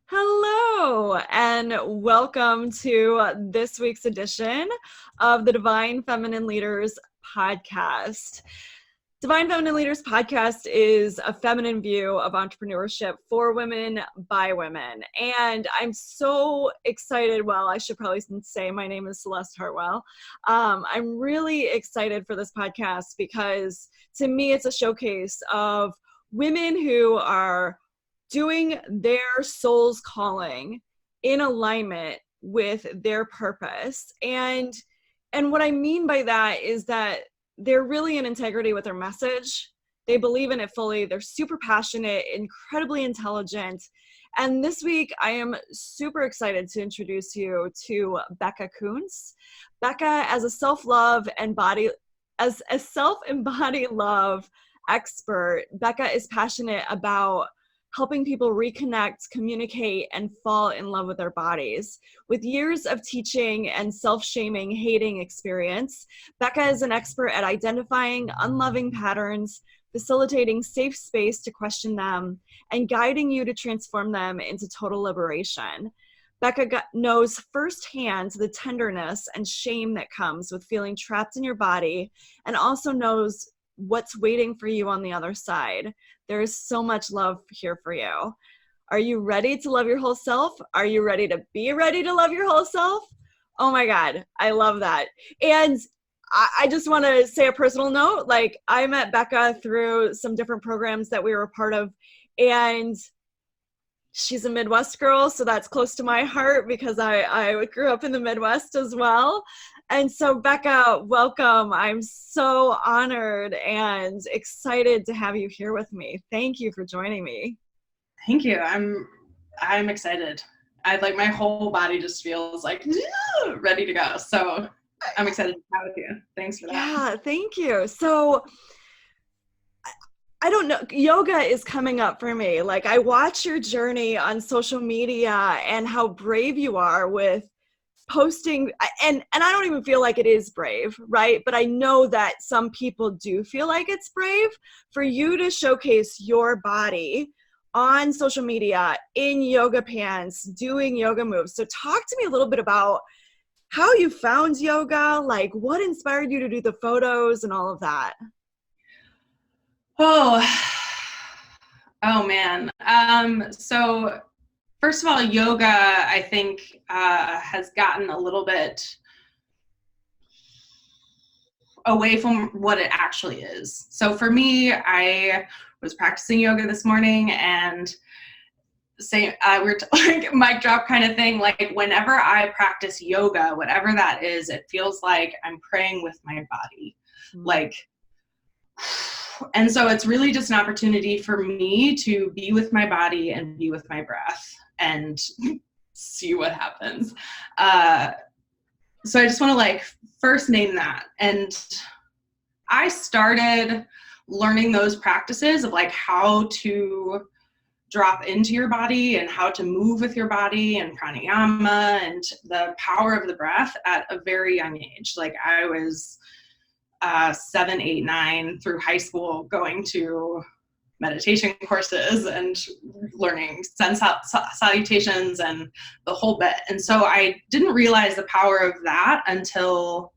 Hello, and welcome to this week's edition of the Divine Feminine Leaders podcast. Divine Feminine Leaders podcast is a feminine view of entrepreneurship for women by women. And I'm so excited. Well, I should probably say my name is Celeste Hartwell. I'm really excited for this podcast because to me, it's a showcase of women who are doing their soul's calling in alignment with their purpose. And what I mean by that is that they're really in integrity with their message. They believe in it fully. They're super passionate, incredibly intelligent. And this week, I am super excited to introduce you to Becca Kunce. Becca, as a self-embodied love expert, Becca is passionate about helping people reconnect, communicate, and fall in love with their bodies. With years of teaching and self-shaming, hating experience, Becca is an expert at identifying unloving patterns, facilitating safe space to question them, and guiding you to transform them into total liberation. Becca knows firsthand the tenderness and shame that comes with feeling trapped in your body, and also knows what's waiting for you on the other side. There is so much love here for you. Are you ready to love your whole self? Are you ready to be ready to love your whole self? Oh my God, I love that. And I just want to say a personal note, like I met Becca through some different programs that we were a part of, and she's a Midwest girl, so that's close to my heart because I grew up in the Midwest as well. And so, Becca, welcome. I'm so honored and excited to have you here with me. Thank you for joining me. Thank you. I'm excited. My whole body just feels like ready to go. So I'm excited to chat with you. Thanks for that. Yeah, thank you. So I don't know, yoga is coming up for me. Like I watch your journey on social media and how brave you are with posting, and I don't even feel like it is brave, right? But I know that some people do feel like it's brave for you to showcase your body on social media in yoga pants, doing yoga moves. So talk to me a little bit about how you found yoga, like what inspired you to do the photos and all of that. Oh man. So first of all, yoga, I think, has gotten a little bit away from what it actually is. So for me, I was practicing yoga this morning and we're like mic drop kind of thing. Like whenever I practice yoga, whatever that is, it feels like I'm praying with my body. Like, and so it's really just an opportunity for me to be with my body and be with my breath and see what happens. So I just want to first name that. And I started learning those practices of how to drop into your body and how to move with your body and pranayama and the power of the breath at a very young age. I was 7, 8, 9 through high school going to meditation courses and learning sun salutations and the whole bit. And so I didn't realize the power of that until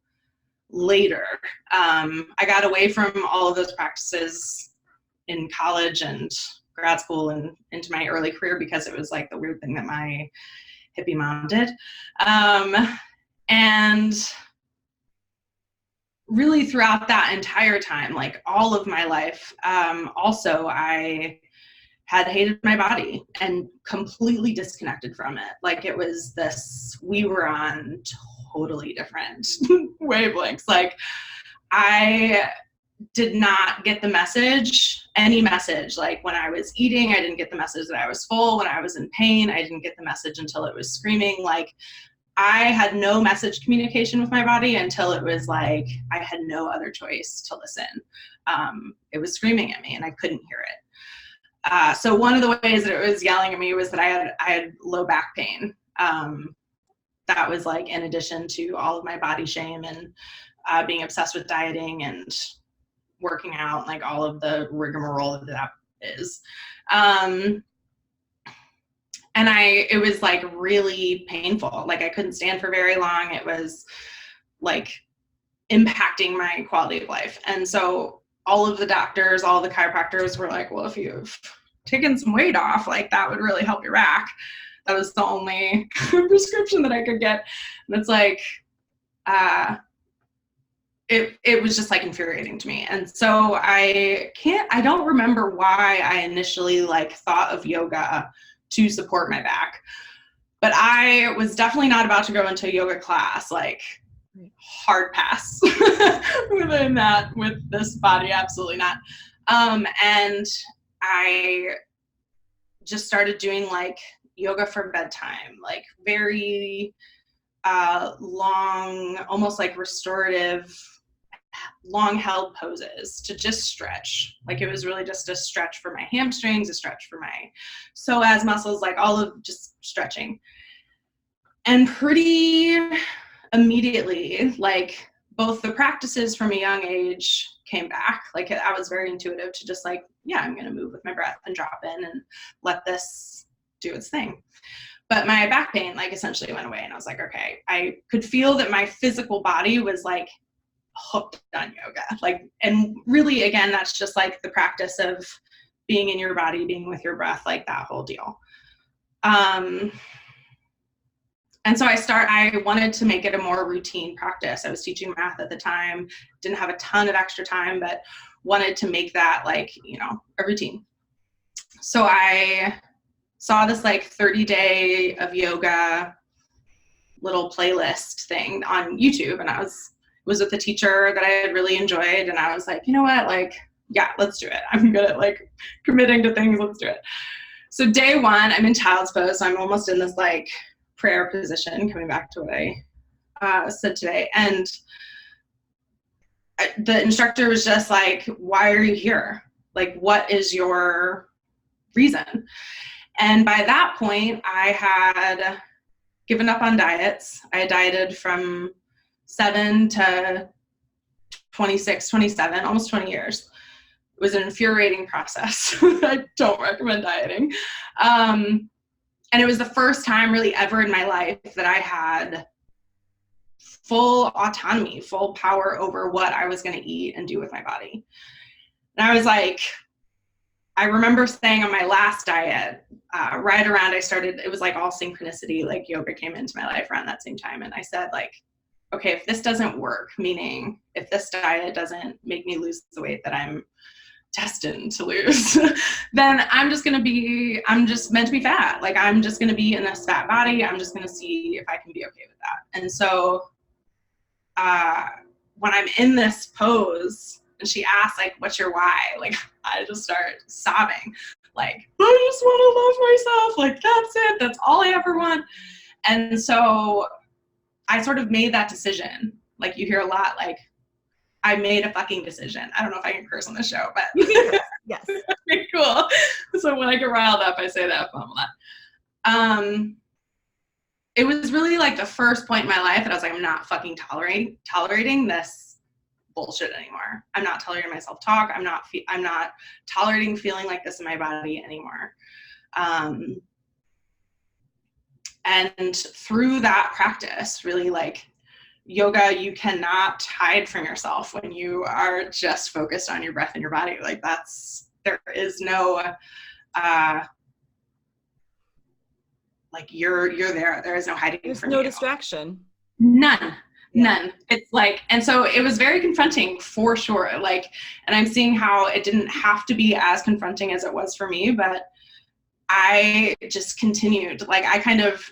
later. I got away from all of those practices in college and grad school and into my early career because it was the weird thing that my hippie mom did. And really throughout that entire time, all of my life, also I had hated my body and completely disconnected from it. It was we were on totally different wavelengths. I did not get the message, any message. When I was eating, I didn't get the message that I was full. When I was in pain, I didn't get the message until it was screaming. I had no message communication with my body until it was I had no other choice to listen. It was screaming at me and I couldn't hear it. So one of the ways that it was yelling at me was that I had low back pain. That was in addition to all of my body shame and being obsessed with dieting and working out, all of the rigmarole that is. And it was like really painful. Like I couldn't stand for very long. It was like impacting my quality of life. And so all of the doctors, all the chiropractors were like, well, if you've taken some weight off, like that would really help your back. That was the only prescription that I could get. And it's like, it was just like infuriating to me. And so I don't remember why I initially like thought of yoga to support my back, but I was definitely not about to go into a yoga class, like hard pass within that with this body, absolutely not. And I just started doing like yoga for bedtime, like very long, almost like restorative, long held poses to just stretch. Like it was really just a stretch for my hamstrings, a stretch for my psoas muscles, like all of just stretching. And pretty immediately, like both the practices from a young age came back. Like I was very intuitive to just like, yeah, I'm going to move with my breath and drop in and let this do its thing. But my back pain like essentially went away, and I was like, okay, I could feel that my physical body was like hooked on yoga. Like, and really, again, that's just like the practice of being in your body, being with your breath, like that whole deal. And so I wanted to make it a more routine practice. I was teaching math at the time, didn't have a ton of extra time, but wanted to make that like, you know, a routine. So I saw this like 30-day of yoga little playlist thing on YouTube, and I was with a teacher that I had really enjoyed, and I was like, you know what, like, yeah, let's do it. I'm good at like committing to things, let's do it. So day one, I'm in child's pose, so I'm almost in this like prayer position, coming back to what I said today, and the instructor was just like, why are you here? Like, what is your reason? And by that point, I had given up on diets. I had dieted from 7 to 26, 27, almost 20 years. It was an infuriating process. I don't recommend dieting. And it was the first time really ever in my life that I had full autonomy, full power over what I was going to eat and do with my body. And I was like, I remember saying on my last diet, right around I started, it was like all synchronicity, like yoga came into my life around that same time. And I said like, okay, if this doesn't work, meaning if this diet doesn't make me lose the weight that I'm destined to lose, then I'm just meant to be fat. Like I'm just going to be in this fat body. I'm just going to see if I can be okay with that. And so when I'm in this pose, and she asked, like, what's your why? Like, I just start sobbing. Like, I just want to love myself. Like, that's it. That's all I ever want. And so I sort of made that decision. Like, you hear a lot, like, I made a fucking decision. I don't know if I can curse on the show, but. Yes. Okay, cool. So when I get riled up, I say that a lot. It was really like the first point in my life that I was like, I'm not fucking tolerating this bullshit anymore. I'm not tolerating myself talk. I'm not tolerating feeling like this in my body anymore. And through that practice, really like yoga, you cannot hide from yourself when you are just focused on your breath and your body. Like there is no, like you're there. There is no hiding There's from no you. distraction. None. It's like, and so it was very confronting for sure. Like, and I'm seeing how it didn't have to be as confronting as it was for me, but I just continued. Like, I kind of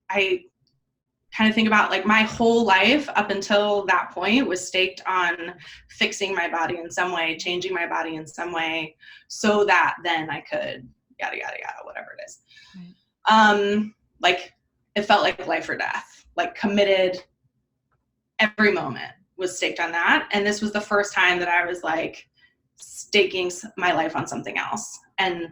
think about like my whole life up until that point was staked on fixing my body in some way, changing my body in some way, so that then I could yada, yada, yada, whatever it is. Right. Like it felt like life or death, like committed. Every moment was staked on that. And this was the first time that I was like staking my life on something else. And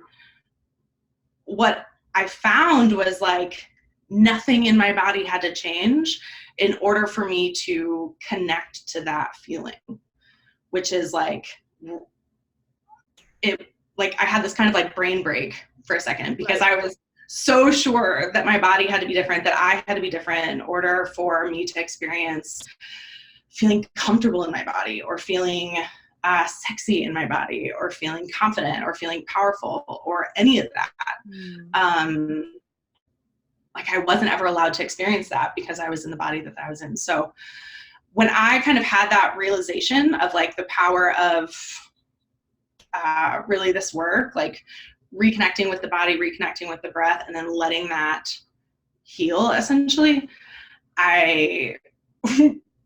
what I found was like nothing in my body had to change in order for me to connect to that feeling, which is like, it, like I had this kind of like brain break for a second because I was so sure that my body had to be different, that I had to be different in order for me to experience feeling comfortable in my body, or feeling sexy in my body, or feeling confident, or feeling powerful, or any of that. Like I wasn't ever allowed to experience that because I was in the body that I was in. So when I kind of had that realization of like the power of really this work, like reconnecting with the body, reconnecting with the breath, and then letting that heal, essentially, I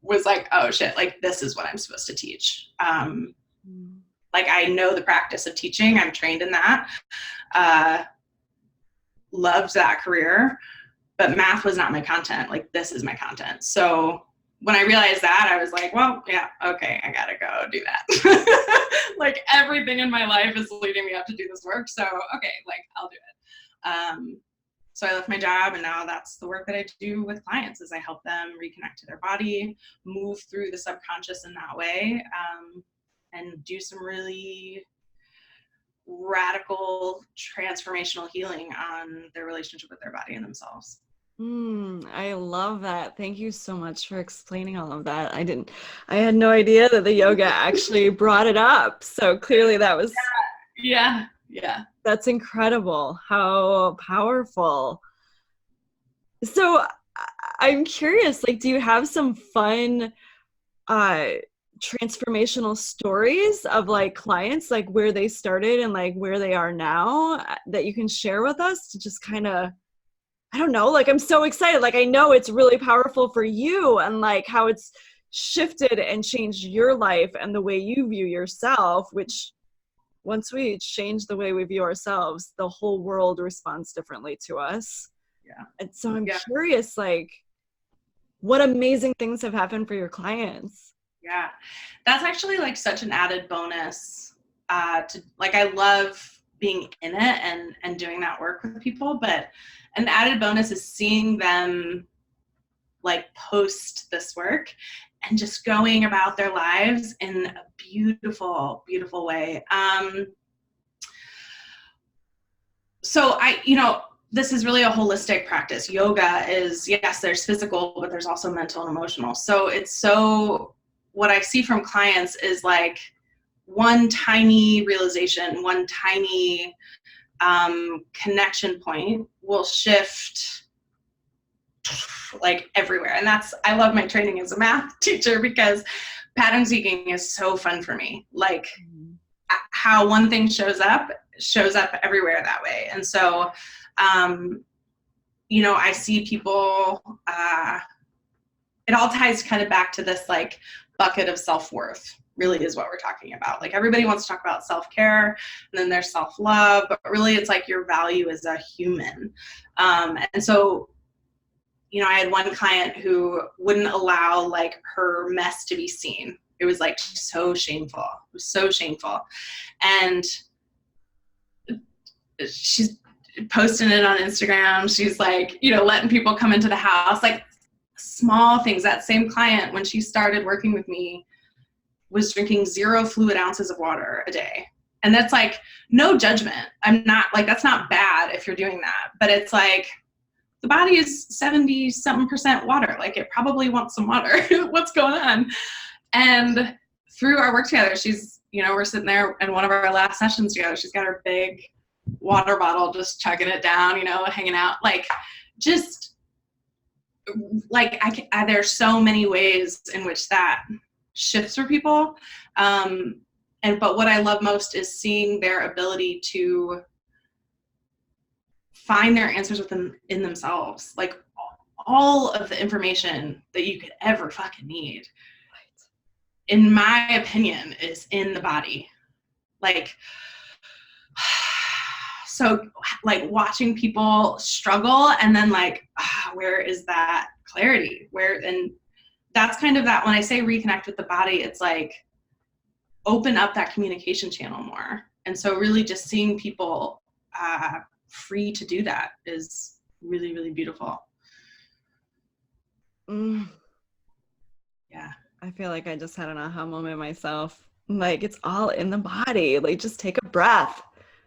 was like, oh shit, like this is what I'm supposed to teach. Like I know the practice of teaching. I'm trained in that. Loved that career, but math was not my content. Like this is my content. So when I realized that, I was like, well, yeah, okay, I gotta go do that. Like everything in my life is leading me up to do this work. So, okay, like I'll do it. So I left my job, and now that's the work that I do with clients, is I help them reconnect to their body, move through the subconscious in that way, and do some really radical transformational healing on their relationship with their body and themselves. I love that. Thank you so much for explaining all of that. I had no idea that the yoga actually brought it up. So clearly that was, yeah. That's incredible. How powerful. So I'm curious, like, do you have some fun, transformational stories of like clients, like where they started and like where they are now, that you can share with us to just kind of, I don't know, like I'm so excited. Like I know it's really powerful for you, and like how it's shifted and changed your life and the way you view yourself, which once we change the way we view ourselves, the whole world responds differently to us. Yeah. And so I'm curious, like, what amazing things have happened for your clients? Yeah, that's actually like such an added bonus. To like, I love being in it and doing that work with people, but an added bonus is seeing them like post this work and just going about their lives in a beautiful, beautiful way. So this is really a holistic practice. Yoga is, yes, there's physical, but there's also mental and emotional. So what I see from clients is like one tiny realization, one tiny connection point will shift like everywhere. And I love my training as a math teacher, because pattern seeking is so fun for me. Like how one thing shows up everywhere that way. And so, I see people, it all ties kind of back to this like bucket of self-worth, really is what we're talking about. Like everybody wants to talk about self-care, and then there's self-love, but really it's like your value as a human. And so, I had one client who wouldn't allow like her mess to be seen. It was like so shameful. It was so shameful. And she's posting it on Instagram. She's like, letting people come into the house, like small things. That same client, when she started working with me, was drinking 0 fluid ounces of water a day. And that's like, no judgment. I'm not like, that's not bad if you're doing that, but it's like, the body is 70-something% water. Like it probably wants some water. What's going on? And through our work together, she's, we're sitting there in one of our last sessions together. She's got her big water bottle, just chugging it down, hanging out. Like, just like there's so many ways in which that shifts for people. But what I love most is seeing their ability to find their answers in themselves. Like all of the information that you could ever fucking need, in my opinion, is in the body. Like, so like watching people struggle, and then like, where is that clarity? And that's kind of that, when I say reconnect with the body, it's like open up that communication channel more. And so really just seeing people free to do that is really, really beautiful. Yeah. I feel like I just had an aha moment myself. Like, it's all in the body. Like, just take a breath.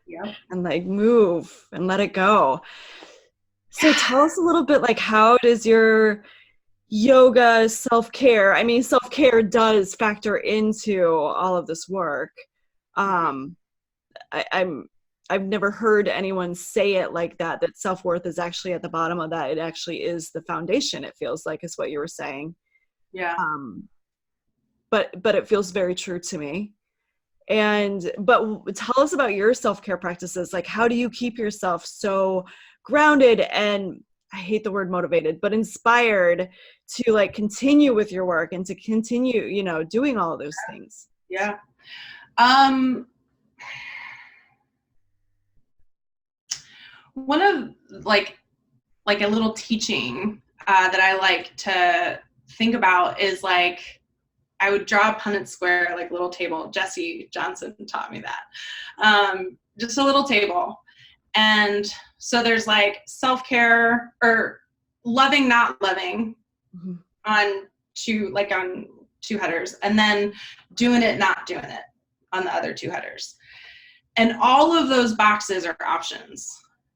Yep. And like move and let it go. So tell us a little bit, like, how does your yoga, self-care, I mean, self-care does factor into all of this work. Um, I've never heard anyone say it like that, that self-worth is actually at the bottom of that. It actually is the foundation, it feels like, is what you were saying. Yeah. Um, but it feels very true to me. But tell us about your self-care practices. Like, how do you keep yourself so grounded and, I hate the word motivated, but inspired to like continue with your work and to continue, doing all of those things? Yeah. Um, one of like a little teaching that I like to think about is like, I would draw a Punnett square, like little table. Jesse Johnson taught me that. Just a little table. And so there's like self-care or loving, not loving Mm-hmm. on two headers, and then doing it, not doing it on the other two headers. And all of those boxes are options.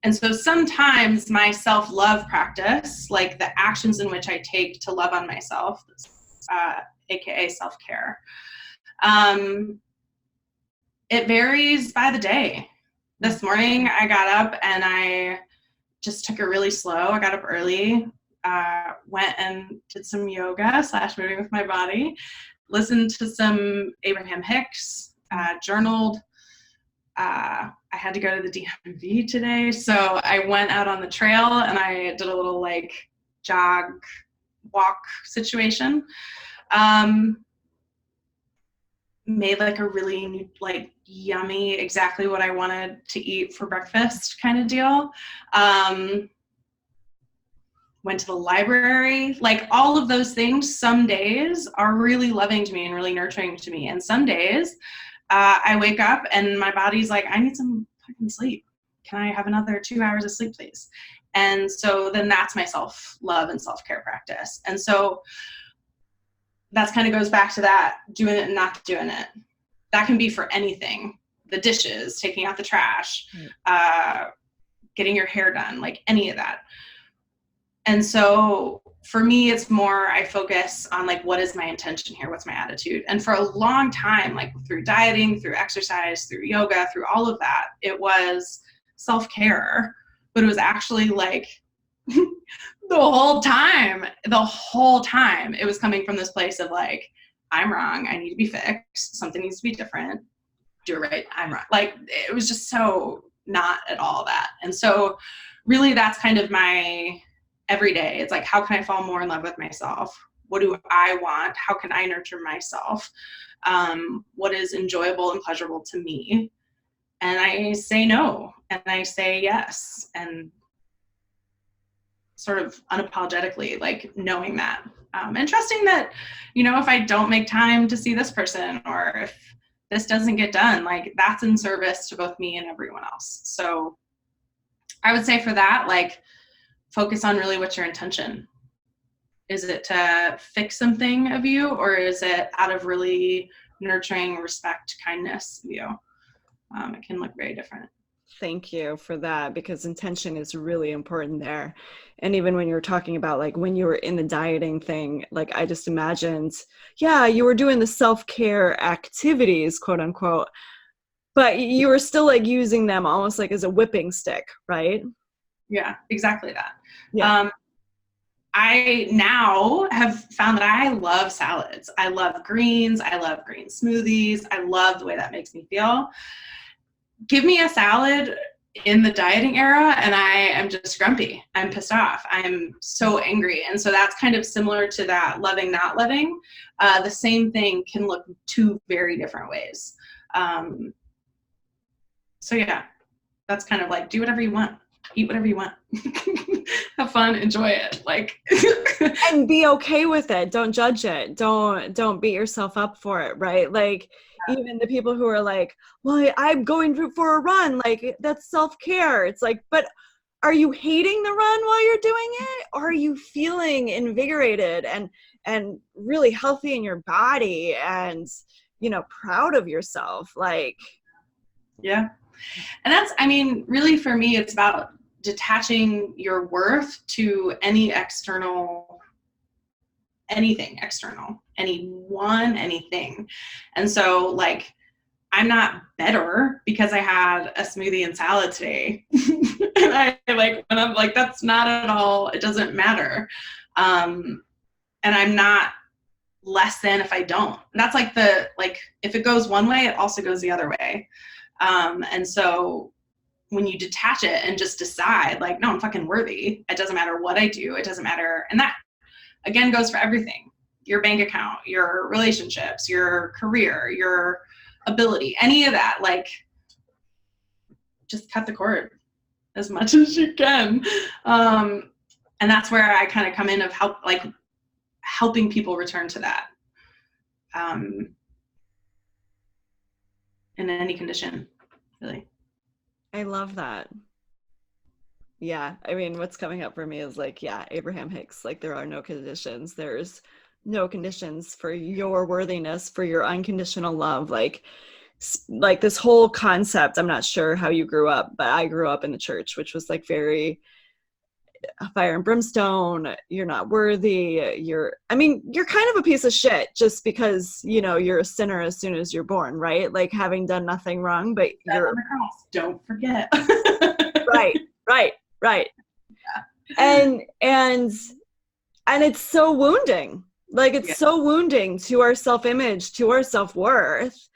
And so sometimes my self-love practice, like the actions in which I take to love on myself, aka self-care, it varies by the day. This morning I got up and I just took it really slow. I got up early, went and did some yoga / moving with my body, listened to some Abraham Hicks, journaled. I had to go to the DMV today, so I went out on the trail and I did a little like jog walk situation. Made like a really like yummy, exactly what I wanted to eat for breakfast kind of deal. Went to the library, like all of those things. Some days are really loving to me and really nurturing to me. And some days I wake up and my body's like, I need some fucking sleep. Can I have another 2 hours of sleep, please? And so then that's my self-love and self-care practice. And so that kind of goes back to that, doing it and not doing it. That can be for anything. The dishes, taking out the trash, getting your hair done, like any of that. And so for me, it's more, I focus on like, what is my intention here? What's my attitude? And for a long time, like through dieting, through exercise, through yoga, through all of that, it was self-care, but it was actually like the whole time, it was coming from this place of like, I'm wrong. I need to be fixed. Something needs to be different. Do it right. I'm wrong. Like, it was just so not at all that. And so really that's kind of my every day. It's like, how can I fall more in love with myself? What do I want? How can I nurture myself? What is enjoyable and pleasurable to me? And I say no, and I say yes, and sort of unapologetically, like knowing that, and trusting that, if I don't make time to see this person, or if this doesn't get done, like that's in service to both me and everyone else. So I would say for that, like, focus on really what's your intention. Is it to fix something of you, or is it out of really nurturing, respect, kindness of you? It can look very different. Thank you for that, because intention is really important there. And even when you were talking about like when you were in the dieting thing, like I just imagined, yeah, you were doing the self-care activities, quote unquote, but you were still like using them almost like as a whipping stick, right? Yeah, exactly that. Yeah. I now have found that I love salads. I love greens. I love green smoothies. I love the way that makes me feel. Give me a salad in the dieting era and I am just grumpy. I'm pissed off. I'm so angry. And so that's kind of similar to that loving, not loving. The same thing can look two very different ways. So yeah, that's kind of like, do whatever you want. Eat whatever you want. Have fun, enjoy it. Like And be okay with it. Don't judge it. Don't beat yourself up for it, right? Like even the people who are like, well, I'm going for a run, like that's self-care. It's like, but are you hating the run while you're doing it? Or are you feeling invigorated and really healthy in your body and, proud of yourself? Like, yeah. And that's, I mean, really for me, it's about detaching your worth to any external, anything external, anyone, anything. And so like, I'm not better because I had a smoothie and salad today. And when I'm like, that's not at all, it doesn't matter. And I'm not less than if I don't. And that's like if it goes one way, it also goes the other way. And so when you detach it and just decide like, no, I'm fucking worthy. It doesn't matter what I do. It doesn't matter. And that again goes for everything, your bank account, your relationships, your career, your ability, any of that, like just cut the cord as much as you can. And that's where I kind of come in of helping people return to that. In any condition, really. I love that. Yeah. I mean, what's coming up for me is like, yeah, Abraham Hicks, like there are no conditions. There's no conditions for your worthiness, for your unconditional love. Like this whole concept, I'm not sure how you grew up, but I grew up in the church, which was like very fire and brimstone. You're not worthy. You're kind of a piece of shit just because, you're a sinner as soon as you're born, right? Like having done nothing wrong, but you're on the cross. Don't forget. Right. Yeah. And it's so wounding. Like it's so wounding to our self-image, to our self-worth.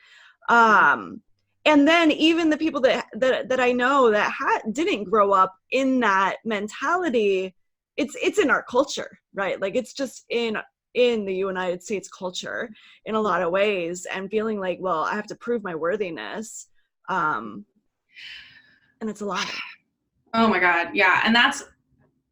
And then even the people that I know that didn't grow up in that mentality, it's in our culture, right? Like it's just in the United States culture in a lot of ways, and feeling like, well, I have to prove my worthiness. And it's a lie. Oh my God. Yeah. And that's,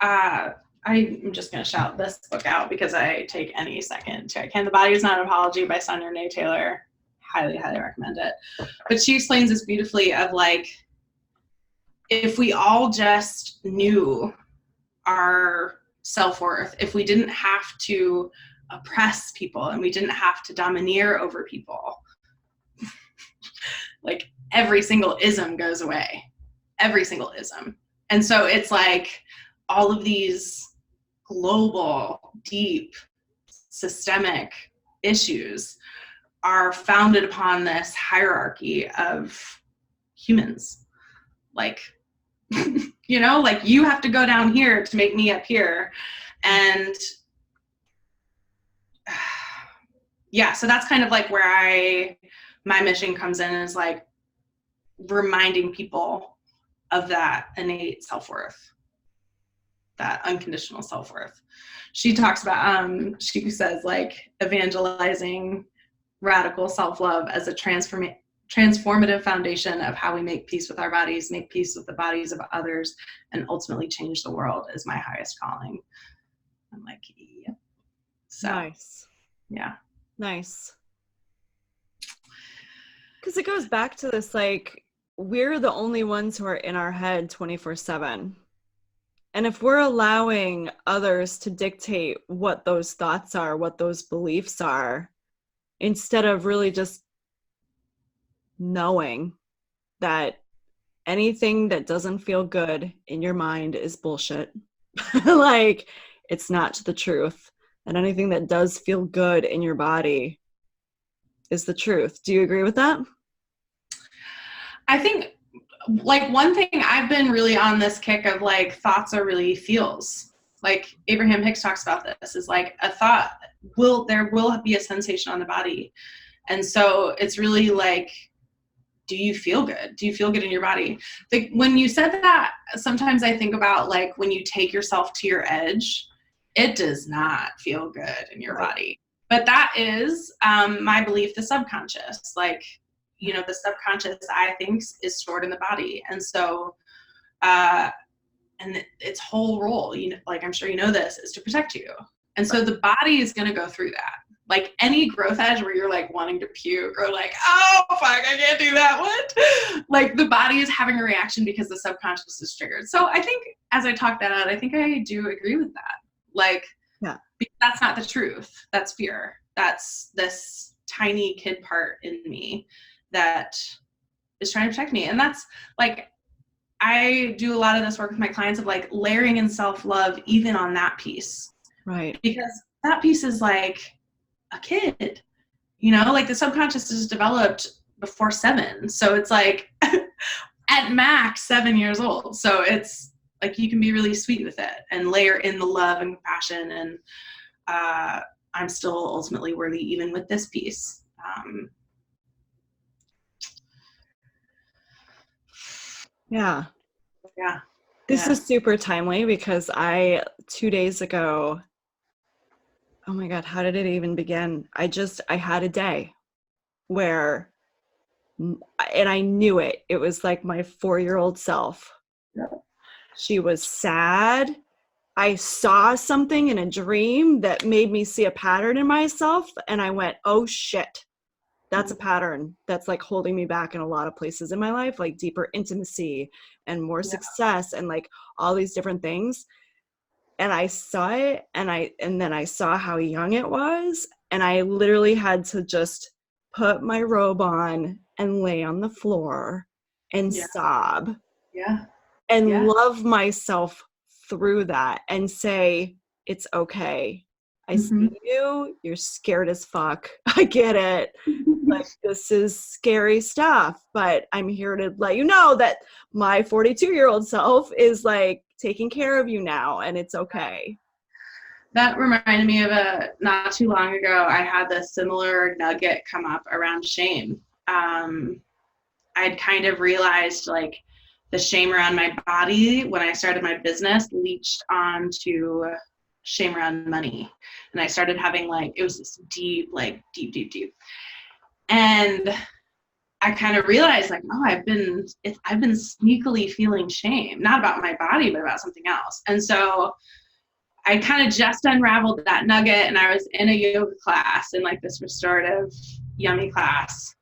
I'm just going to shout this book out because I take any second to. The Body Is Not an Apology by Sonia Renee Taylor. Highly, highly recommend it. But she explains this beautifully of like, if we all just knew our self-worth, if we didn't have to oppress people and we didn't have to domineer over people, like every single ism goes away. Every single ism. And so it's like all of these global, deep, systemic issues are founded upon this hierarchy of humans. Like, like you have to go down here to make me up here. And yeah, so that's kind of like where my mission comes in, is like reminding people of that innate self-worth, that unconditional self-worth. She talks about, she says like evangelizing radical self-love as a transformative foundation of how we make peace with our bodies, make peace with the bodies of others, and ultimately change the world is my highest calling. I'm like, yeah. So, nice. Yeah. Nice. Because it goes back to this, like, we're the only ones who are in our head 24/7. And if we're allowing others to dictate what those thoughts are, what those beliefs are, instead of really just knowing that anything that doesn't feel good in your mind is bullshit. Like, it's not the truth. And anything that does feel good in your body is the truth. Do you agree with that? I think, like, one thing I've been really on this kick of, like, thoughts are really feels. Like, Abraham Hicks talks about this, is like a thought there will be a sensation on the body. And so it's really like, do you feel good? Do you feel good in your body? Like, when you said that, sometimes I think about, like, when you take yourself to your edge, it does not feel good in your body. But that is my belief, the subconscious. Like, the subconscious, I think, is stored in the body. And so, and its whole role, like, I'm sure you know this, is to protect you. And so the body is going to go through that. Like any growth edge where you're like wanting to puke or like, oh, fuck, I can't do that. What? Like, the body is having a reaction because the subconscious is triggered. So I think as I talk that out, I think I do agree with that. Like, yeah, because that's not the truth. That's fear. That's this tiny kid part in me that is trying to protect me. And that's like, I do a lot of this work with my clients of like layering in self-love even on that piece. Right. Because that piece is like a kid, you know, like the subconscious is developed before 7. So it's like at max 7 years old. So it's like you can be really sweet with it and layer in the love and compassion. And I'm still ultimately worthy even with this piece. Yeah. Yeah. This is super timely because 2 days ago, oh my God, how did it even begin? I had a day where, and I knew it. It was like my 4-year-old self. Yeah. She was sad. I saw something in a dream that made me see a pattern in myself. And I went, oh shit, that's a pattern that's like holding me back in a lot of places in my life, like deeper intimacy and more success and like all these different things. And I saw it, and then I saw how young it was, and I literally had to just put my robe on and lay on the floor and sob and love myself through that and say, it's okay. I see you. You're scared as fuck. I get it. Like, this is scary stuff, but I'm here to let you know that my 42-year-old self is like taking care of you now, and it's okay. That reminded me of not too long ago, I had this similar nugget come up around shame. I'd kind of realized like the shame around my body when I started my business leached onto shame around money. And I started having like, it was this deep. And I kind of realized like, oh, I've been sneakily feeling shame, not about my body, but about something else. And so I kind of just unraveled that nugget, and I was in a yoga class, in like this restorative yummy class.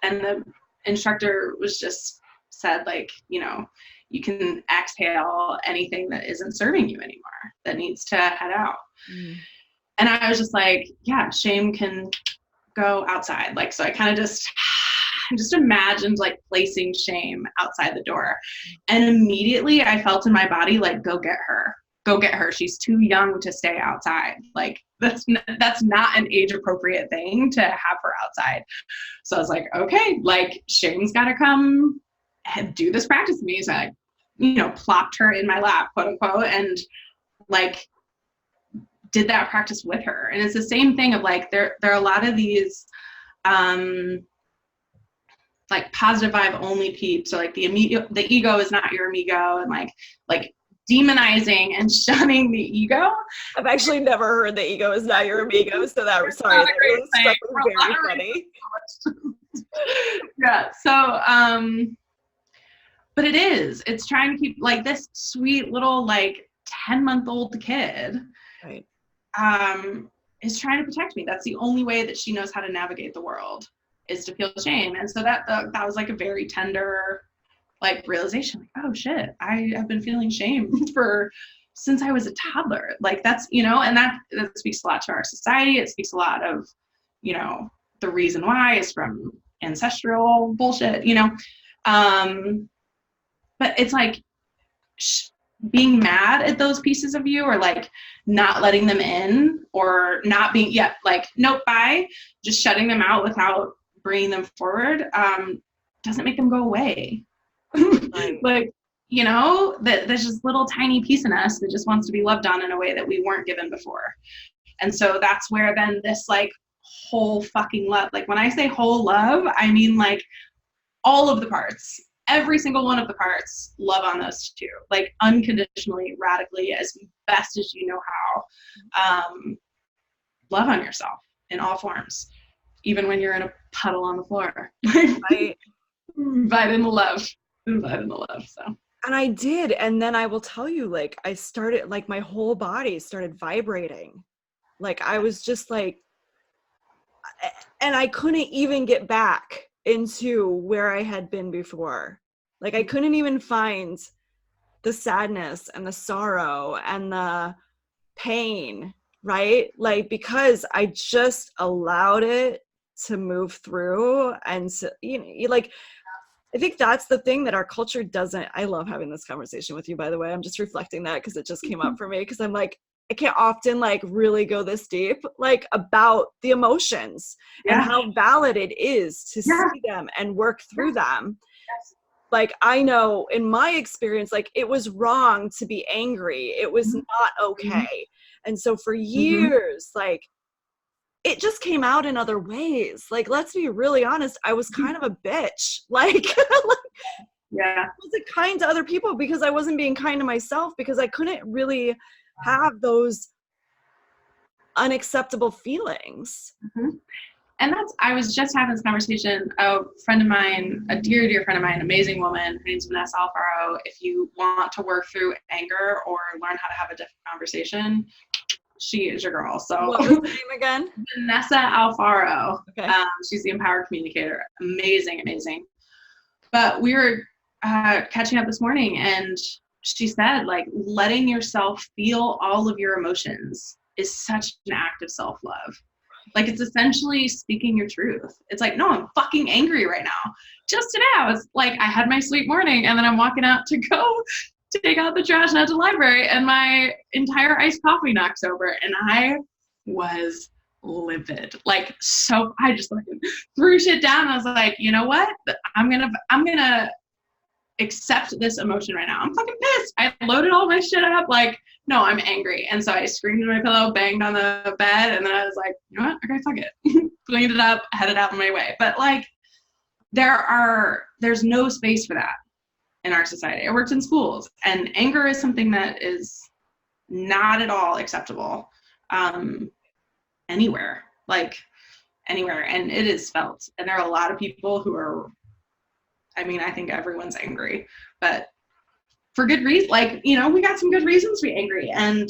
And the instructor was just said like, you know, you can exhale anything that isn't serving you anymore, that needs to head out. And I was just like, yeah, shame can go outside. Like, so I kind of just imagined like placing shame outside the door. And immediately I felt in my body, like, go get her. She's too young to stay outside. Like, that's not an age appropriate thing to have her outside. So I was like, okay, like, shame's got to come and do this practice with me. So I, you know, plopped her in my lap, quote unquote, and like did that practice with her. And it's the same thing of like, there are a lot of these like positive vibe only peeps. So like the ego is not your amigo, and like demonizing and shunning the ego. I've actually never heard the ego is not your amigo, so that really struck me very funny. Yeah. So but it's trying to keep like this sweet little like 10-month-old kid right. Is trying to protect me. That's the only way that she knows how to navigate the world, is to feel shame. And so that was like a very tender like realization, like, oh shit, I have been feeling shame since I was a toddler. Like, that's, you know, and that speaks a lot to our society. It speaks a lot of, you know, the reason why is from ancestral bullshit, you know. But it's like being mad at those pieces of you, or like not letting them in, or not being like, nope, bye, just shutting them out without bringing them forward, doesn't make them go away. Right. Like, you know, that there's this little tiny piece in us that just wants to be loved on in a way that we weren't given before. And so that's where then this like whole fucking love, like when I say whole love, I mean like all of the parts, every single one of the parts, love on those two, like unconditionally, radically, as best as you know how. Love on yourself in all forms, even when you're in a puddle on the floor. Right. Invite in the love. So. And I did. And then I will tell you, like, I started, like, my whole body started vibrating. Like, I was just like, and I couldn't even get back into where I had been before. Like, I couldn't even find the sadness and the sorrow and the pain, right? Like, because I just allowed it to move through. And so, you know, like, I think that's the thing that our culture doesn't. I love having this conversation with you, by the way. I'm just reflecting that because it just came up for me, because I'm like, I can't often like really go this deep, like about the emotions and how valid it is to see them and work through them. Like, I know in my experience, like, it was wrong to be angry. It was not okay. And so for years, like, it just came out in other ways. Like, let's be really honest, I was kind of a bitch. Like, I wasn't kind to other people because I wasn't being kind to myself, because I couldn't really have those unacceptable feelings. And I was just having this conversation, a friend of mine, a dear, dear friend of mine, amazing woman, her name's Vanessa Alfaro. If you want to work through anger or learn how to have a different conversation, she is your girl. So what was the name again? Vanessa Alfaro. Okay. She's the empowered communicator. Amazing, amazing. But we were catching up this morning, and she said, like, letting yourself feel all of your emotions is such an act of self-love. Like, it's essentially speaking your truth. It's like, no, I'm fucking angry right now. Just today, I was like, I had my sweet morning, and then I'm walking out to go take out the trash at the library, and my entire iced coffee knocks over, and I was livid. Like, so I just like threw shit down. I was like, you know what? I'm gonna accept this emotion right now. I'm fucking pissed. I loaded all my shit up. Like, no, I'm angry. And so I screamed in my pillow, banged on the bed, and then I was like, you know what? Okay, fuck it. Cleaned it up, headed out on my way. But like, there's no space for that in our society. I worked in schools, and anger is something that is not at all acceptable anywhere. And it is felt. And there are a lot of people who are, I mean, I think everyone's angry, but for good reason. Like, you know, we got some good reasons to be angry, and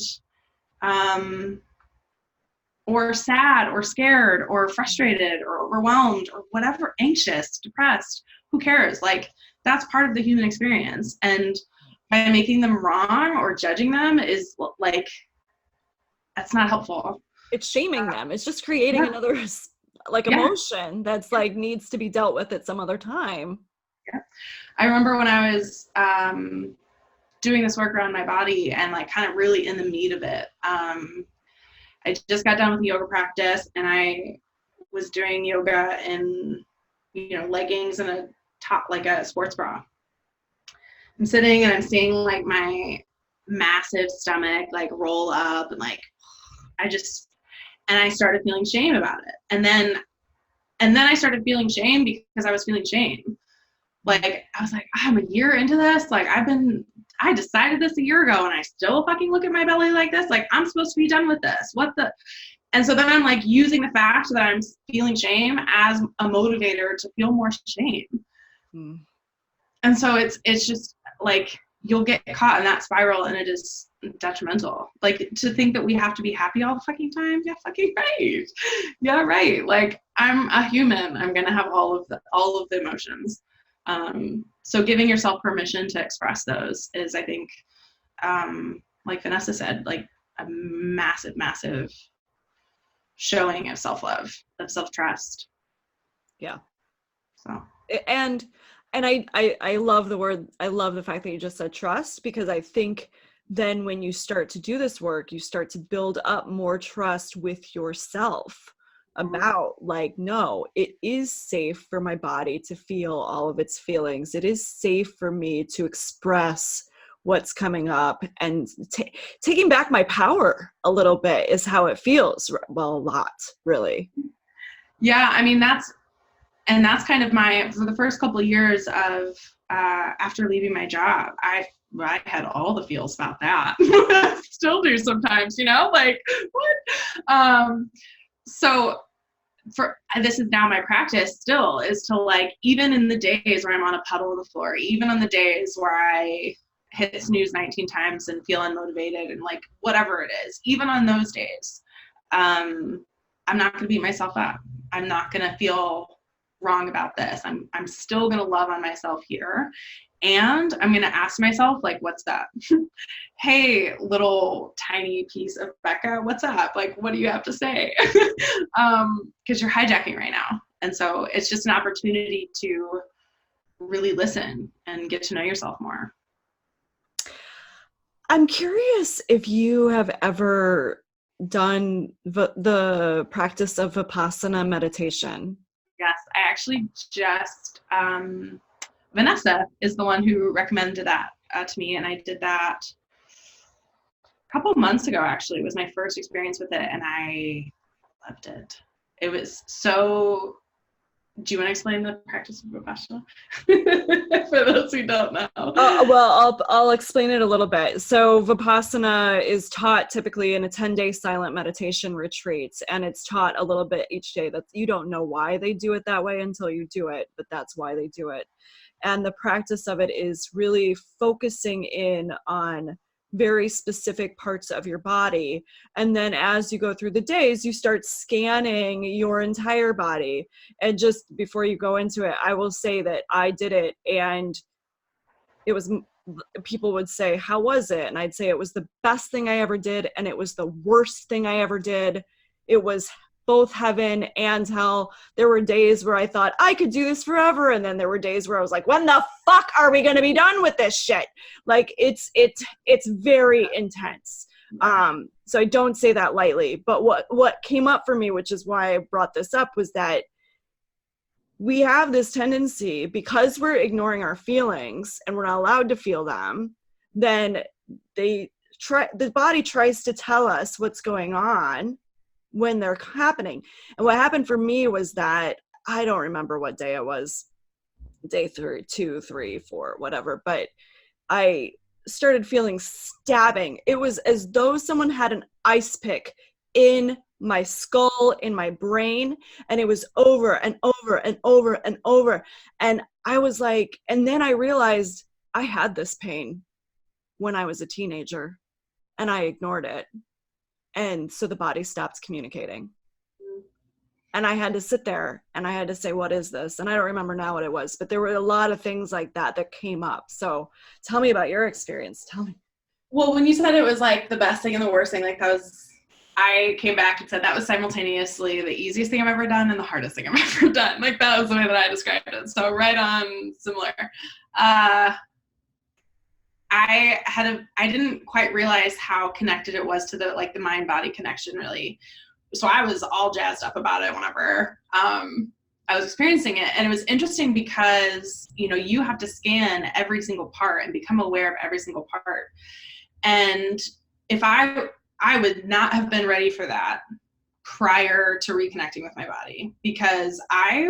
or sad or scared or frustrated or overwhelmed or whatever, anxious, depressed, who cares? Like, that's part of the human experience. And by making them wrong or judging them is like, that's not helpful. It's shaming them. It's just creating another like emotion that's like needs to be dealt with at some other time. I remember when I was doing this work around my body and like kind of really in the meat of it. I just got done with yoga practice, and I was doing yoga in, you know, leggings and a top, like a sports bra. I'm sitting and I'm seeing like my massive stomach like roll up, and like I started feeling shame about it. And then I started feeling shame because I was feeling shame. Like, I was like, I'm a year into this. Like, I decided this a year ago, and I still fucking look at my belly like this. Like, I'm supposed to be done with this. And so then I'm like using the fact that I'm feeling shame as a motivator to feel more shame. And so it's just like, you'll get caught in that spiral, and it is detrimental. Like, to think that we have to be happy all the fucking time. Yeah, fucking right. Yeah, right. Like, I'm a human. I'm going to have all of the emotions. So giving yourself permission to express those is, I think, like Vanessa said, like a massive, massive showing of self-love, of self-trust. Yeah. So. And I love I love the fact that you just said trust, because I think then when you start to do this work, you start to build up more trust with yourself about like, no, it is safe for my body to feel all of its feelings. It is safe for me to express what's coming up, and taking back my power a little bit is how it feels. Well, a lot, really. Yeah. I mean, that's kind of for the first couple of years of, after leaving my job, I had all the feels about that. Still do sometimes, you know, like what? So this is now my practice still, is to like, even in the days where I'm on a puddle of the floor, even on the days where I hit snooze 19 times and feel unmotivated and like whatever it is, even on those days, I'm not going to beat myself up. I'm not going to feel wrong about this. I'm still going to love on myself here. And I'm going to ask myself, like, what's up? Hey, little tiny piece of Becca, what's up? Like, what do you have to say? Because you're hijacking right now. And so it's just an opportunity to really listen and get to know yourself more. I'm curious if you have ever done the practice of Vipassana meditation. Yes, I actually just, Vanessa is the one who recommended that to me, and I did that a couple of months ago, actually. It was my first experience with it, and I loved it. It was so... Do you want to explain the practice of Vipassana for those who don't know? Well, I'll explain it a little bit. So Vipassana is taught typically in a 10-day silent meditation retreat, and it's taught a little bit each day. That you don't know why they do it that way until you do it, but that's why they do it. And the practice of it is really focusing in on very specific parts of your body. And then as you go through the days, you start scanning your entire body. And just before you go into it, I will say that I did it, and it was, people would say, how was it? And I'd say it was the best thing I ever did, and it was the worst thing I ever did. It was both heaven and hell. There were days where I thought I could do this forever, and then there were days where I was like, when the fuck are we going to be done with this shit? Like it's very intense. So I don't say that lightly, but what came up for me, which is why I brought this up, was that we have this tendency, because we're ignoring our feelings and we're not allowed to feel them, then the body tries to tell us what's going on when they're happening. And what happened for me was that, I don't remember what day it was, day 2, 3, 4, whatever, but I started feeling stabbing. It was as though someone had an ice pick in my skull, in my brain, and it was over and over and over and over. And I was like, and then I realized I had this pain when I was a teenager, and I ignored it. And so the body stopped communicating. And I had to sit there and I had to say, what is this? And I don't remember now what it was, but there were a lot of things like that that came up. So tell me about your experience. Tell me. Well, when you said it was like the best thing and the worst thing, like that was, I came back and said that was simultaneously the easiest thing I've ever done and the hardest thing I've ever done. Like that was the way that I described it. So right on, similar. I didn't quite realize how connected it was to the mind body connection, really. So I was all jazzed up about it whenever I was experiencing it. And it was interesting because, you have to scan every single part and become aware of every single part. And if I would not have been ready for that prior to reconnecting with my body, because I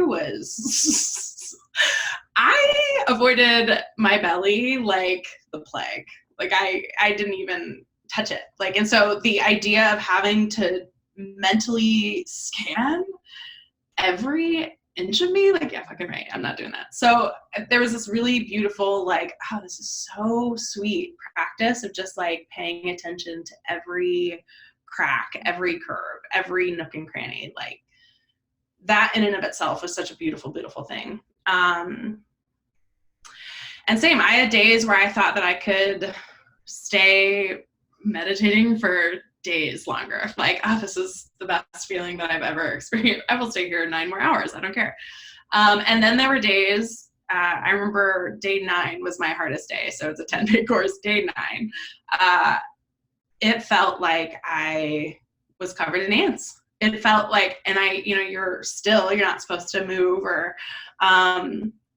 avoided my belly like the plague. Like I didn't even touch it. Like, and so the idea of having to mentally scan every inch of me, like, yeah, fucking right, I'm not doing that. So there was this really beautiful, like, oh, this is so sweet practice of just like paying attention to every crack, every curve, every nook and cranny. Like that in and of itself was such a beautiful, beautiful thing. And same, I had days where I thought that I could stay meditating for days longer. Like, oh, this is the best feeling that I've ever experienced. I will stay here 9 more hours. I don't care. And then there were days, I remember day 9 was my hardest day. So it's a 10-day course, day 9. It felt like I was covered in ants. It felt like, and you're not supposed to move or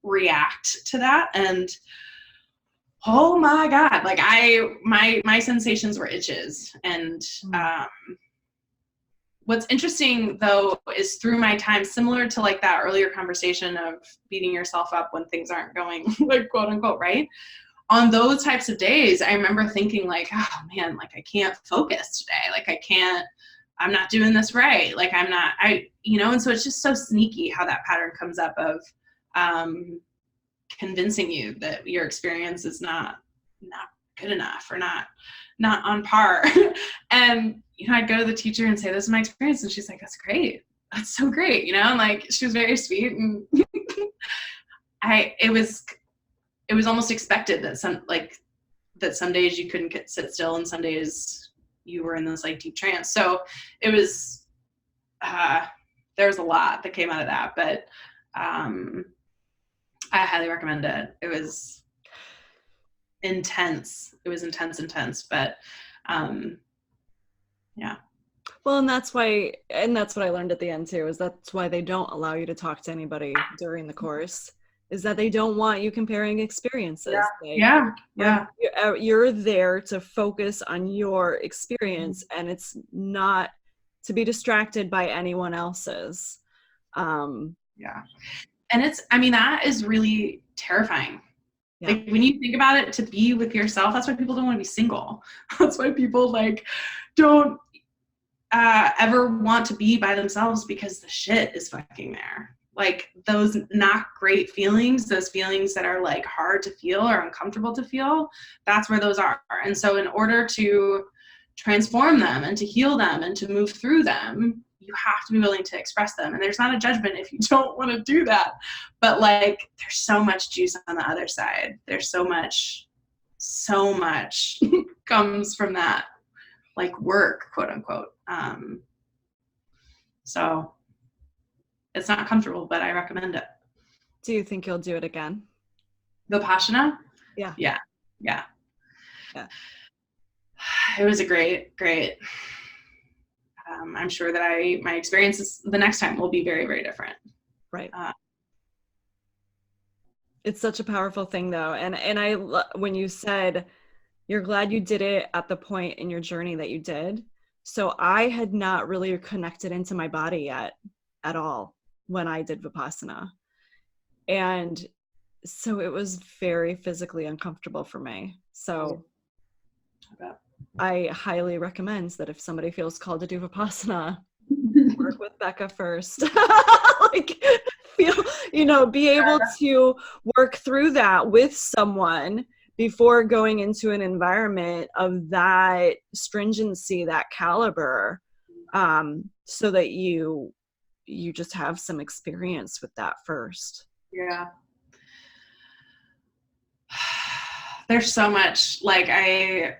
react to that. And oh my God, like my sensations were itches. And what's interesting though is through my time, similar to like that earlier conversation of beating yourself up when things aren't going like quote unquote right, on those types of days I remember thinking like, oh man, like I can't focus today, like I'm not doing this right, like and so it's just so sneaky how that pattern comes up of convincing you that your experience is not good enough or not on par. And I'd go to the teacher and say, this is my experience, and she's like, that's great, that's so great, and like she was very sweet. And it was almost expected that some days you couldn't sit still and some days you were in this like deep trance. So it was there was a lot that came out of that, but I highly recommend it. It was intense. It was intense, but yeah. Well, and that's why, and that's what I learned at the end too, is that's why they don't allow you to talk to anybody during the course, is that they don't want you comparing experiences. You're there to focus on your experience, and it's not to be distracted by anyone else's. Yeah. And that is really terrifying. Yeah. Like when you think about it, to be with yourself, that's why people don't want to be single. That's why people like don't ever want to be by themselves, because the shit is fucking there. Like those not great feelings, those feelings that are like hard to feel or uncomfortable to feel, that's where those are. And so in order to transform them and to heal them and to move through them, you have to be willing to express them. And there's not a judgment if you don't want to do that. But like, there's so much juice on the other side. There's so much comes from that, like work, quote unquote. So it's not comfortable, but I recommend it. Do you think you'll do it again? Vipassana? Yeah. It was a great. I'm sure that my experiences the next time will be very, very different. Right. It's such a powerful thing though. And when you said you're glad you did it at the point in your journey that you did. So I had not really connected into my body yet at all when I did Vipassana. And so it was very physically uncomfortable for me. So I highly recommend that if somebody feels called to do Vipassana, work with Becca first. Like, be able to work through that with someone before going into an environment of that stringency, that caliber, so that you just have some experience with that first. Yeah. There's so much, like I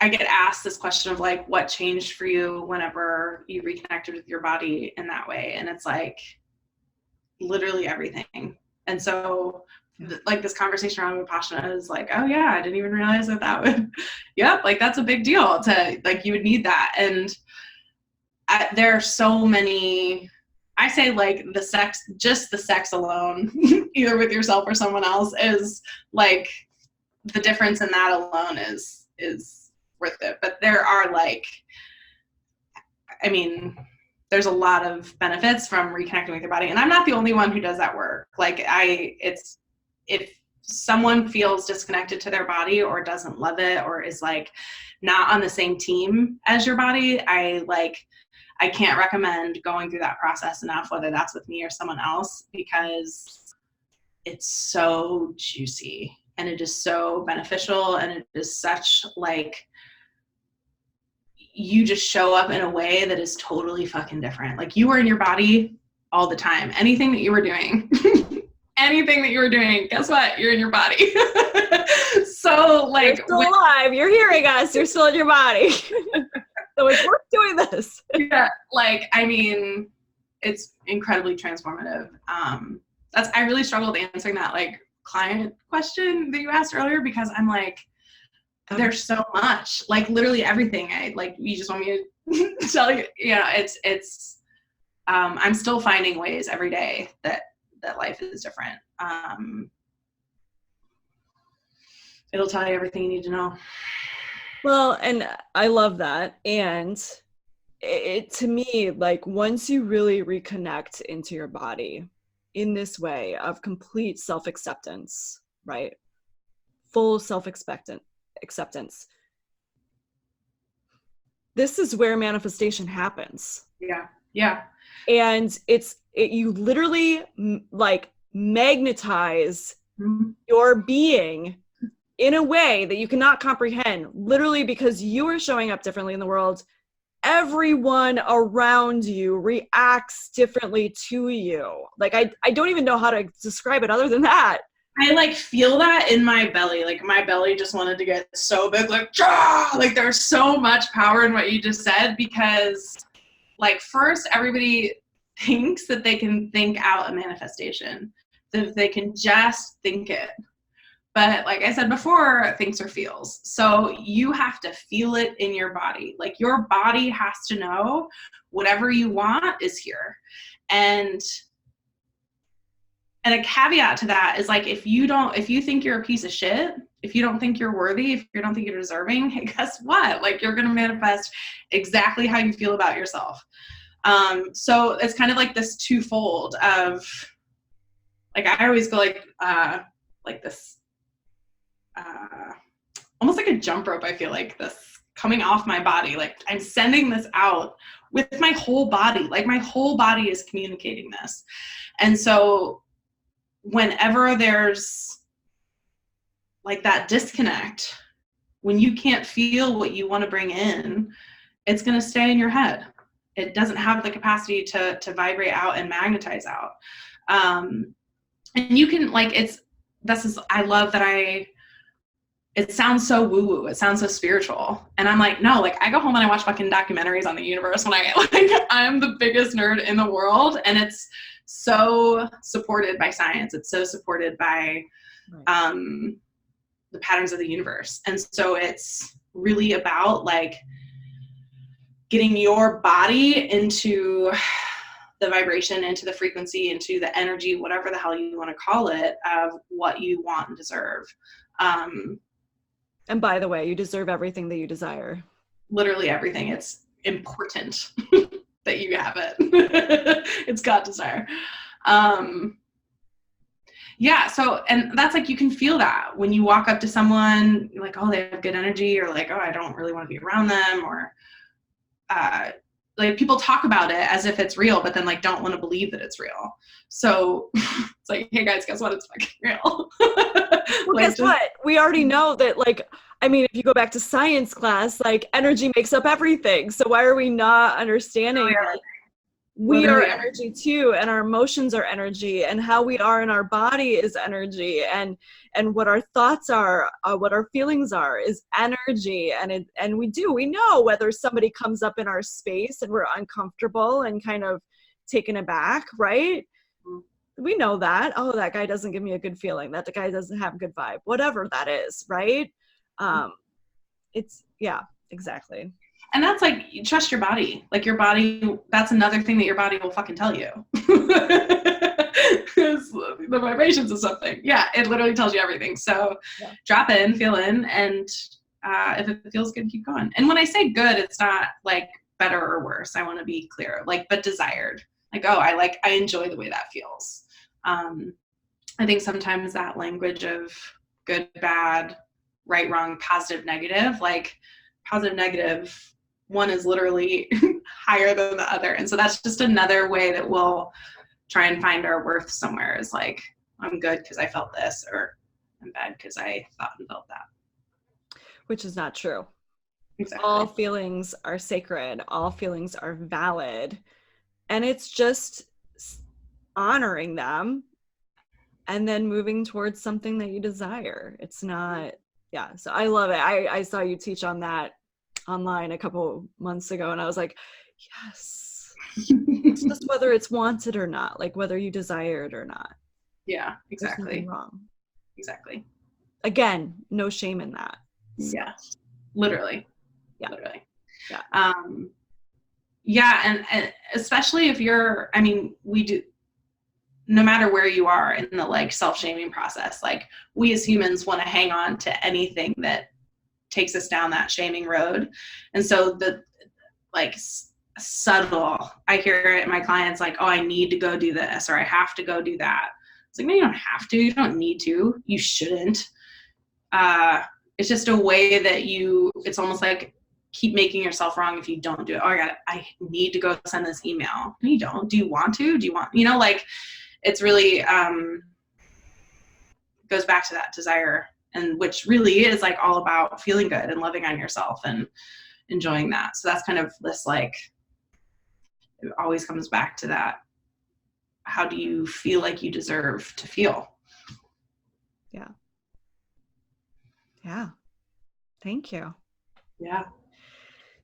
get asked this question of like, what changed for you whenever you reconnected with your body in that way? And it's like literally everything. And so like this conversation around Vipassana is like, oh yeah, I didn't even realize that would, yep, like that's a big deal to like, you would need that. And there are so many, I say like just the sex alone, either with yourself or someone else, is like the difference in that alone is worth it. But there are like, there's a lot of benefits from reconnecting with your body. And I'm not the only one who does that work. Like if someone feels disconnected to their body or doesn't love it or is like not on the same team as your body, I can't recommend going through that process enough, whether that's with me or someone else, because it's so juicy and it is so beneficial. And it is such like, you just show up in a way that is totally fucking different. Like you were in your body all the time. Anything that you were doing, guess what? You're in your body. So like, you're still alive. You're hearing us. You're still in your body. So it's worth doing this. Yeah. Like, it's incredibly transformative. I really struggled answering that like client question that you asked earlier, because I'm like, there's so much, like literally everything. You just want me to tell you, it's, I'm still finding ways every day that life is different. It'll tell you everything you need to know. Well, and I love that. And it to me, like once you really reconnect into your body in this way of complete self-acceptance, right? Full self-acceptance. This is where manifestation happens. Yeah. And you literally like magnetize your being in a way that you cannot comprehend, literally, because you are showing up differently in the world. Everyone around you reacts differently to you. Like, I don't even know how to describe it other than that. I like feel that in my belly. Like my belly just wanted to get so big, like, ah! Like there's so much power in what you just said, because like first everybody thinks that they can think out a manifestation. that they can just think it. But like I said before, thinks or feels. So you have to feel it in your body. Like your body has to know whatever you want is here. And a caveat to that is like, if you think you're a piece of shit, if you don't think you're worthy, if you don't think you're deserving, guess what? Like you're going to manifest exactly how you feel about yourself. So it's kind of like this twofold of like, I always go like this, almost like a jump rope. I feel like this coming off my body, like I'm sending this out with my whole body, like my whole body is communicating this. And so whenever there's like that disconnect, when you can't feel what you want to bring in, it's going to stay in your head. It doesn't have the capacity to vibrate out and magnetize out. And you can like, I love that it sounds so woo-woo. It sounds so spiritual. And I'm like, no, like I go home and I watch fucking documentaries on the universe when I'm the biggest nerd in the world. And it's so supported by science. It's so supported by the patterns of the universe. And so it's really about like getting your body into the vibration, into the frequency, into the energy, whatever the hell you want to call it, of what you want and deserve. And by the way, you deserve everything that you desire. Literally everything. It's important that you have it. It's God desire. Yeah. So, and that's like, you can feel that when you walk up to someone, you're like, oh, they have good energy, or like, oh, I don't really want to be around them, or like people talk about it as if it's real, but then like don't want to believe that it's real. So it's like, hey guys, guess what? It's fucking real. Well, like, guess what? We already know that, like, I mean, if you go back to science class, like energy makes up everything. So why are we not understanding that we are energy too, and our emotions are energy, and how we are in our body is energy, and what our thoughts are, what our feelings are is energy. And we know whether somebody comes up in our space and we're uncomfortable and kind of taken aback, right? We know that, oh, that guy doesn't give me a good feeling, that the guy doesn't have a good vibe, whatever that is, right? It's, yeah, exactly. And that's like, you trust your body. Like your body, that's another thing that your body will fucking tell you. The vibrations of something. Yeah, it literally tells you everything. So drop in, feel in, and if it feels good, keep going. And when I say good, it's not like better or worse. I want to be clear, like, but desired. Like, oh, I enjoy the way that feels. I think sometimes that language of good, bad, right, wrong, positive, negative, like positive, negative, one is literally higher than the other. And so that's just another way that we'll try and find our worth somewhere, is like, I'm good because I felt this, or I'm bad because I thought and felt that. Which is not true. Exactly. All feelings are sacred. All feelings are valid. And it's just honoring them and then moving towards something that you desire. It's not, yeah. So I love it. I saw you teach on that online a couple months ago, and I was like, yes. It's just whether it's wanted or not, like whether you desire it or not. Yeah, exactly. There's nothing wrong. Exactly. Again, no shame in that. So. Yeah. Literally. Yeah. Literally. Yeah. Yeah, and especially if you're, I mean, we do, no matter where you are in the like self-shaming process, like we as humans want to hang on to anything that takes us down that shaming road. And so the like subtle, I hear it in my clients like, oh, I need to go do this, or I have to go do that. It's like, no, you don't have to, you don't need to, you shouldn't. It's just a way that it's almost like keep making yourself wrong if you don't do it. Oh, I need to go send this email. No, you don't. Do you want to? Do you want, like, it's really goes back to that desire, and which really is like all about feeling good and loving on yourself and enjoying that. So that's kind of this, like, it always comes back to that. How do you feel like you deserve to feel? Yeah. Yeah. Thank you. Yeah.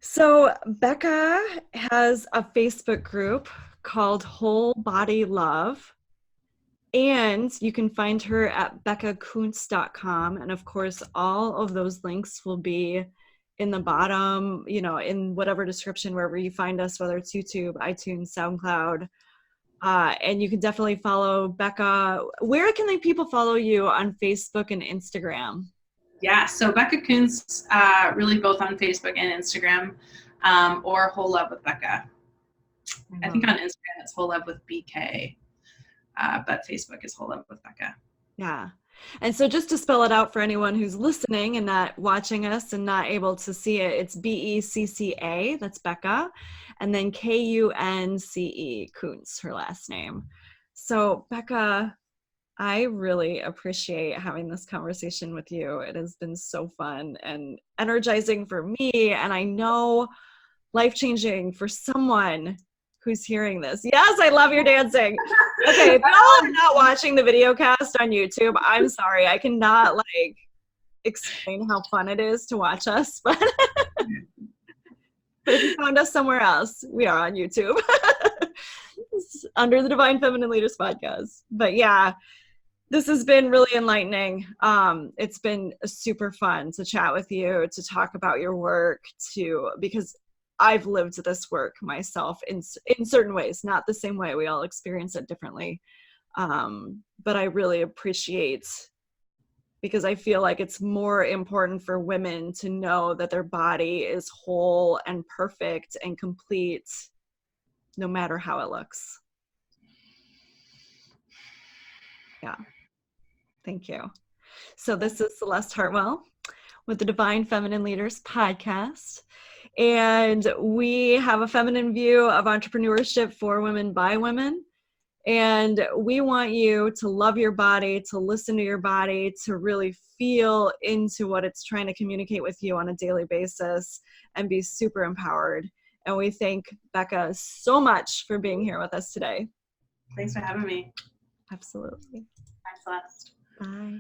So Becca has a Facebook group called Whole Body Love. And you can find her at beccakunce.com. And of course, all of those links will be in the bottom, in whatever description, wherever you find us, whether it's YouTube, iTunes, SoundCloud. And you can definitely follow Becca. Where can people follow you on Facebook and Instagram? Yeah, so Becca Kunce, really both on Facebook and Instagram, or Whole Love with Becca. I think on Instagram it's Whole Love with BK, but Facebook is Whole Love with Becca. Yeah. And so just to spell it out for anyone who's listening and not watching us and not able to see it, it's Becca, that's Becca, and then Kunce, Kunce, her last name. So Becca, I really appreciate having this conversation with you. It has been so fun and energizing for me, and I know life-changing for someone who's hearing this. Yes, I love your dancing. Okay, if y'all are not watching the video cast on YouTube, I'm sorry. I cannot explain how fun it is to watch us, but if you found us somewhere else, we are on YouTube. Under the Divine Feminine Leaders podcast. But yeah, this has been really enlightening. It's been super fun to chat with you, to talk about your work, because I've lived this work myself in certain ways, not the same way. We all experience it differently. But I really appreciate, because I feel like it's more important for women to know that their body is whole and perfect and complete, no matter how it looks. Yeah. Thank you. So this is Celeste Hartwell with the Divine Feminine Leaders podcast. And we have a feminine view of entrepreneurship for women by women. And we want you to love your body, to listen to your body, to really feel into what it's trying to communicate with you on a daily basis and be super empowered. And we thank Becca so much for being here with us today. Thanks for having me. Absolutely. Bye, Celeste. Bye.